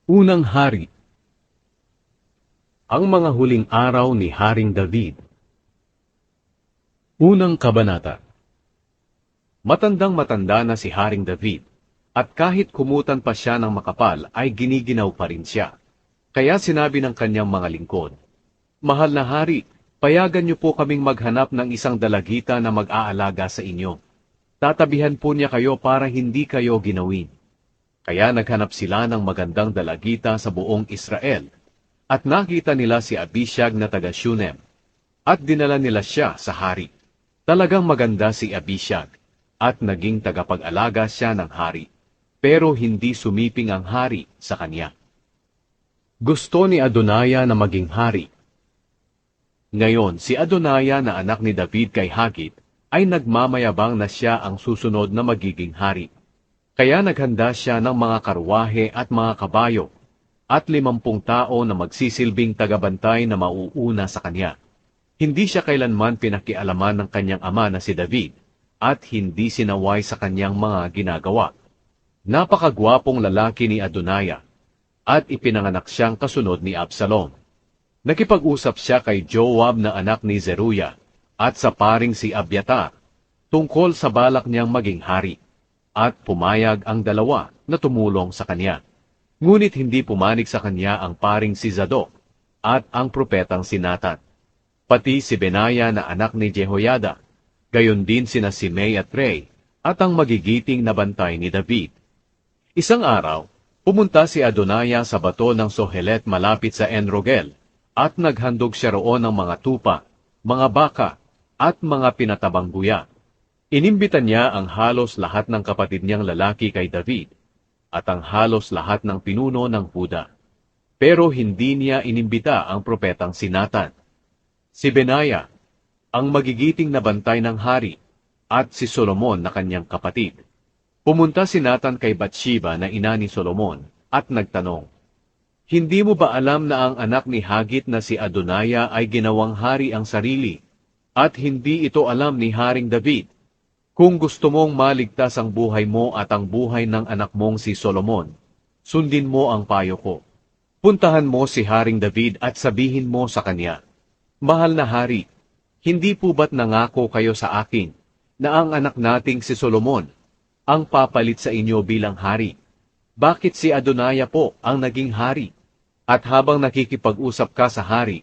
Unang Hari. Ang mga huling araw ni Haring David. Unang Kabanata. Matandang-matanda na si Haring David, at kahit kumutan pa siya ng makapal ay giniginaw pa rin siya. Kaya sinabi ng kanyang mga lingkod, "Mahal na hari, payagan niyo po kaming maghanap ng isang dalagita na mag-aalaga sa inyo. Tatabihan po niya kayo para hindi kayo ginawin." Kaya naghanap sila ng magandang dalagita sa buong Israel, at nakita nila si Abishag na taga Shunem, at dinala nila siya sa hari. Talagang maganda si Abishag, at naging tagapag-alaga siya ng hari, pero hindi sumiping ang hari sa kanya. Gusto ni Adonaya na maging hari. Ngayon, si Adonaya na anak ni David kay Hagit, ay nagmamayabang na siya ang susunod na magiging hari. Kaya naghanda siya ng mga karwahe at mga kabayo, at 50 tao na magsisilbing tagabantay na mauuna sa kanya. Hindi siya kailanman pinakialaman ng kanyang ama na si David, at hindi sinaway sa kanyang mga ginagawa. Napakagwapong lalaki ni Adonaya, at ipinanganak siyang kasunod ni Absalom. Nakipag-usap siya kay Joab na anak ni Zeruya, at sa paring si Abiatar, tungkol sa balak niyang maging hari. At pumayag ang dalawa na tumulong sa kanya. Ngunit hindi pumanig sa kanya ang paring si Zadok at ang propetang si Natan, pati si Benaya na anak ni Jehoiada, gayon din sina Simei at Rei, at ang magigiting na bantay ni David. Isang araw, pumunta si Adonaya sa bato ng Sohelet malapit sa Enrogel, at naghandog siya roon ng mga tupa, mga baka, at mga pinatabang guya. Inimbitan niya ang halos lahat ng kapatid niyang lalaki kay David, at ang halos lahat ng pinuno ng Huda. Pero hindi niya inimbita ang propetang si Natan, si Benaya, ang magigiting na bantay ng hari, at si Solomon na kanyang kapatid. Pumunta si Natan kay Batsheba na ina ni Solomon, at nagtanong, "Hindi mo ba alam na ang anak ni Hagit na si Adonaya ay ginawang hari ang sarili, at hindi ito alam ni Haring David? Kung gusto mong maligtas ang buhay mo at ang buhay ng anak mong si Solomon, sundin mo ang payo ko. Puntahan mo si Haring David at sabihin mo sa kanya, 'Mahal na hari, hindi po ba't nangako kayo sa akin na ang anak nating si Solomon ang papalit sa inyo bilang hari? Bakit si Adonaya po ang naging hari? At habang nakikipag-usap ka sa hari,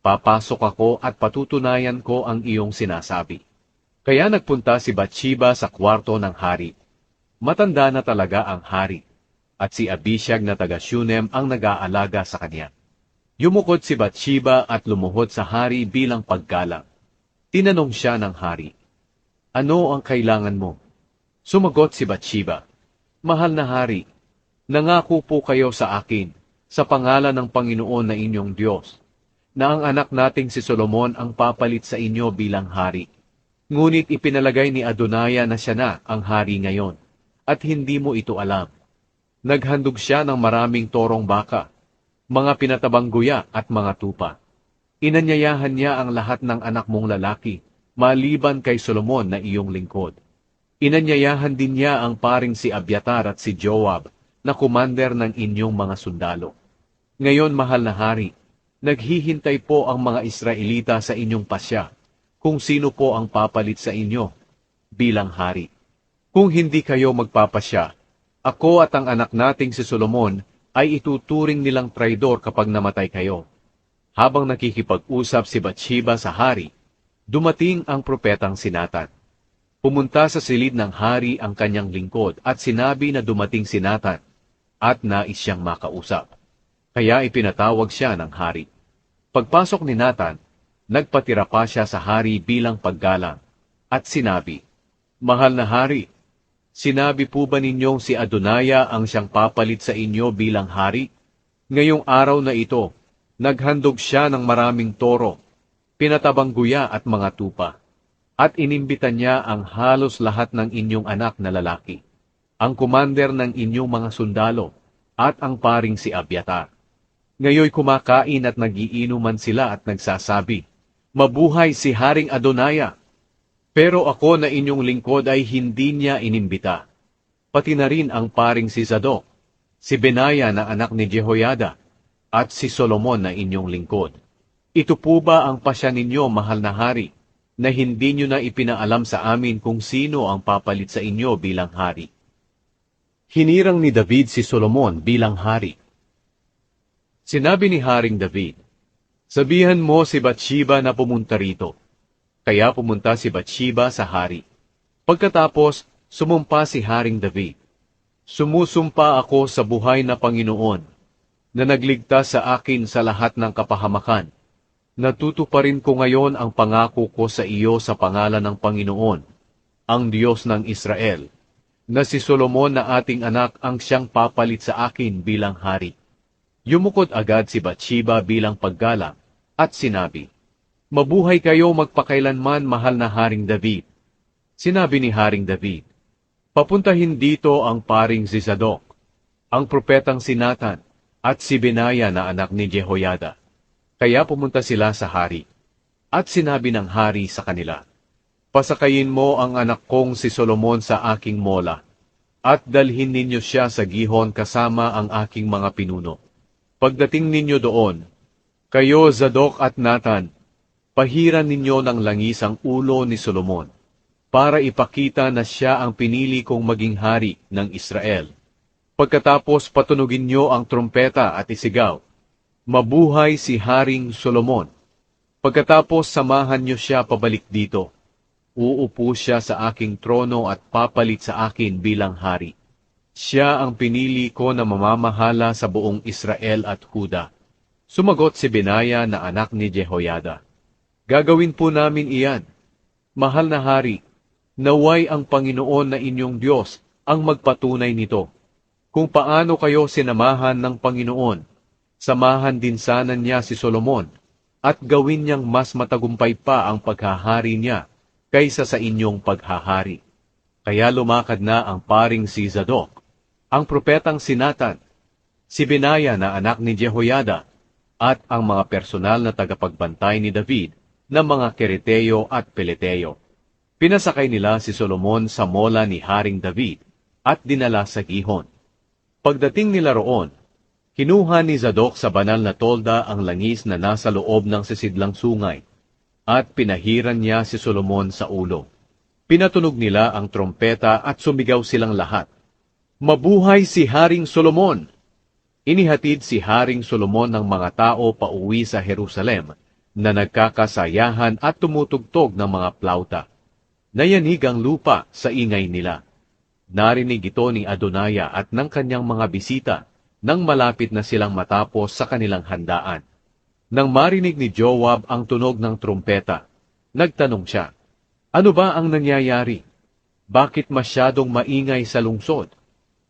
papasok ako at patutunayan ko ang iyong sinasabi.' Kaya nagpunta si Batsheba sa kwarto ng hari. Matanda na talaga ang hari, at si Abishag na taga Shunem ang nag-aalaga sa kanya. Yumukod si Batsheba at lumuhod sa hari bilang paggalang. Tinanong siya ng hari, "Ano ang kailangan mo?" Sumagot si Batsheba, "Mahal na hari, nangako po kayo sa akin, sa pangalan ng Panginoon na inyong Diyos, na ang anak nating si Solomon ang papalit sa inyo bilang hari. Ngunit ipinalagay ni Adonaya na siya na ang hari ngayon, at hindi mo ito alam. Naghandog siya ng maraming torong baka, mga pinatabang guya at mga tupa. Inanyayahan niya ang lahat ng anak mong lalaki, maliban kay Solomon na iyong lingkod. Inanyayahan din niya ang paring si Abiatar at si Joab, na kumander ng inyong mga sundalo. Ngayon, mahal na hari, naghihintay po ang mga Israelita sa inyong pasya, kung sino po ang papalit sa inyo bilang hari. Kung hindi kayo magpapasya, ako at ang anak nating si Solomon ay ituturing nilang traidor kapag namatay kayo." Habang nakikipag-usap si Batsheba sa hari, dumating ang propetang si Natan. Pumunta sa silid ng hari ang kanyang lingkod at sinabi na dumating si Natan at nais siyang makausap. Kaya ipinatawag siya ng hari. Pagpasok ni Natan, nagpatira pa siya sa hari bilang paggalang, at sinabi, "Mahal na hari, sinabi po ba ninyong si Adonaya ang siyang papalit sa inyo bilang hari? Ngayong araw na ito, naghandog siya ng maraming toro, pinatabang guya at mga tupa, at inimbitan niya ang halos lahat ng inyong anak na lalaki, ang kumander ng inyong mga sundalo, at ang paring si Abiatar. Ngayoy kumakain at nagiinuman sila at nagsasabi, 'Mabuhay si Haring Adonaya!' Pero ako na inyong lingkod ay hindi niya inimbita. Pati na rin ang paring si Zadok, si Benaya na anak ni Jehoiada, at si Solomon na inyong lingkod. Ito po ba ang pasya ninyo, mahal na hari, na hindi nyo na ipinaalam sa amin kung sino ang papalit sa inyo bilang hari? Hinirang ni David si Solomon bilang hari. Sinabi ni Haring David, sabihan mo si Batsheba na pumunta rito. Kaya pumunta si Batsheba sa hari. Pagkatapos, sumumpa si Haring David. Sumusumpa ako sa buhay na Panginoon, na nagligtas sa akin sa lahat ng kapahamakan. Natutuparin ko ngayon ang pangako ko sa iyo sa pangalan ng Panginoon, ang Diyos ng Israel, na si Solomon na ating anak ang siyang papalit sa akin bilang hari. Yumukod agad si Batsheba bilang paggalang at sinabi, mabuhay kayo magpakailanman, mahal na Haring David. Sinabi ni Haring David, papuntahin dito ang paring si Zadok, ang propetang si Nathan, at si Benaya na anak ni Jehoiada. Kaya pumunta sila sa hari. At sinabi ng hari sa kanila, pasakayin mo ang anak kong si Solomon sa aking mola, at dalhin ninyo siya sa gihon kasama ang aking mga pinuno. Pagdating ninyo doon, kayo Zadok at Nathan, pahiran ninyo ng langis ang ulo ni Solomon, para ipakita na siya ang pinili kong maging hari ng Israel. Pagkatapos patunugin niyo ang trompeta at isigaw, mabuhay si Haring Solomon. Pagkatapos samahan niyo siya pabalik dito. Uupo siya sa aking trono at papalit sa akin bilang hari. Siya ang pinili ko na mamamahala sa buong Israel at Huda. Sumagot si Benaya na anak ni Jehoiada, gagawin po namin iyan. Mahal na hari, naway ang Panginoon na inyong Diyos ang magpatunay nito. Kung paano kayo sinamahan ng Panginoon, samahan din sana niya si Solomon, at gawin niyang mas matagumpay pa ang paghahari niya kaysa sa inyong paghahari. Kaya lumakad na ang paring si Zadok, ang propetang si Nathan, si Benaya na anak ni Jehoiada, at ang mga personal na tagapagbantay ni David na mga Kereteo at Peleteo. Pinasakay nila si Solomon sa mola ni Haring David at dinala sa gihon. Pagdating nila roon, kinuha ni Zadok sa banal na tolda ang langis na nasa loob ng sisidlang sungay, at pinahiran niya si Solomon sa ulo. Pinatunog nila ang trompeta at sumigaw silang lahat, mabuhay si Haring Solomon! Inihatid si Haring Solomon ng mga tao pauwi sa Jerusalem, na nagkakasayahan at tumutugtog ng mga plauta. Nayanig ang lupa sa ingay nila. Narinig ito ni Adonaya at ng kanyang mga bisita nang malapit na silang matapos sa kanilang handaan. Nang marinig ni Joab ang tunog ng trumpeta, nagtanong siya, ano ba ang nangyayari? Bakit masyadong maingay sa lungsod?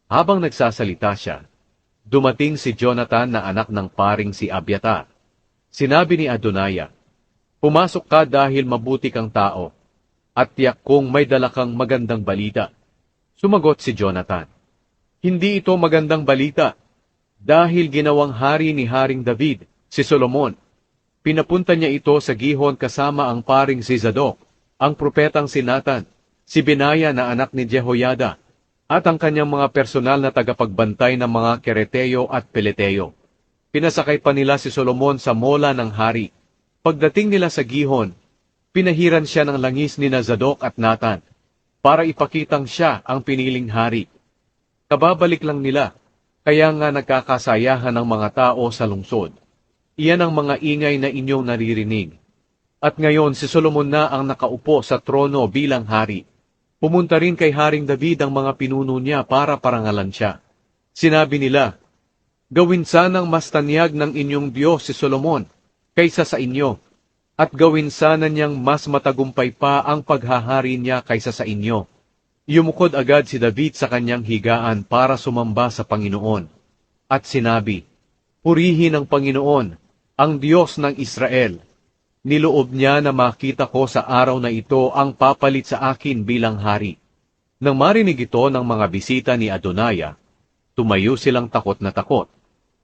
Habang nagsasalita siya, dumating si Jonathan na anak ng paring si Abiatar. Sinabi ni Adonaya, pumasok ka dahil mabuti kang tao, at tiyak kong may dala kang magandang balita. Sumagot si Jonathan, hindi ito magandang balita, dahil ginawang hari ni Haring David, si Solomon. Pinapunta niya ito sa gihon kasama ang paring si Zadok, ang propetang si Nathan, si Benaya na anak ni Jehoiada, at ang kanyang mga personal na tagapagbantay ng mga Kereteo at Peleteo. Pinasakay pa nila si Solomon sa mola ng hari. Pagdating nila sa gihon, pinahiran siya ng langis ni Zadok at Nathan, para ipakitang siya ang piniling hari. Kababalik lang nila, kaya nga nagkakasayahan ng mga tao sa lungsod. Iyan ang mga ingay na inyong naririnig. At ngayon si Solomon na ang nakaupo sa trono bilang hari. Pumunta rin kay Haring David ang mga pinuno niya para parangalan siya. Sinabi nila, gawin sanang mas tanyag ng inyong Diyos si Solomon kaysa sa inyo, at gawin sana niyang mas matagumpay pa ang paghahari niya kaysa sa inyo. Yumukod agad si David sa kanyang higaan para sumamba sa Panginoon. At sinabi, purihin ang Panginoon, ang Diyos ng Israel. Niloob niya na makita ko sa araw na ito ang papalit sa akin bilang hari. Nang marinig ito ng mga bisita ni Adonaya, tumayo silang takot na takot,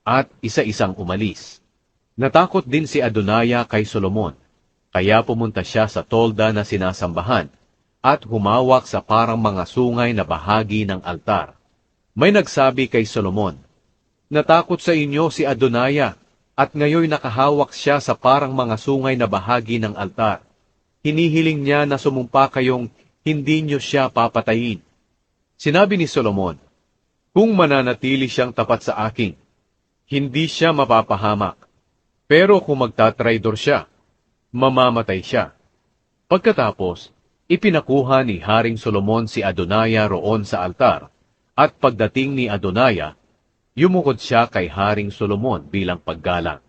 at isa-isang umalis. Natakot din si Adonaya kay Solomon, kaya pumunta siya sa tolda na sinasambahan, at humawak sa parang mga sungay na bahagi ng altar. May nagsabi kay Solomon, Natakot sa inyo si Adonaya, at ngayon nakahawak siya sa parang mga sungay na bahagi ng altar. Hinihiling niya na sumumpa kayong hindi niyo siya papatayin. Sinabi ni Solomon, kung mananatili siyang tapat sa akin, hindi siya mapapahamak. Pero kung magtatraidor siya, mamamatay siya. Pagkatapos, ipinakuha ni Haring Solomon si Adonaya roon sa altar, at pagdating ni Adonaya, yumukod siya kay Haring Solomon bilang paggalang.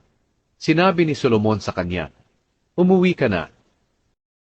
Sinabi ni Solomon sa kanya, umuwi ka na,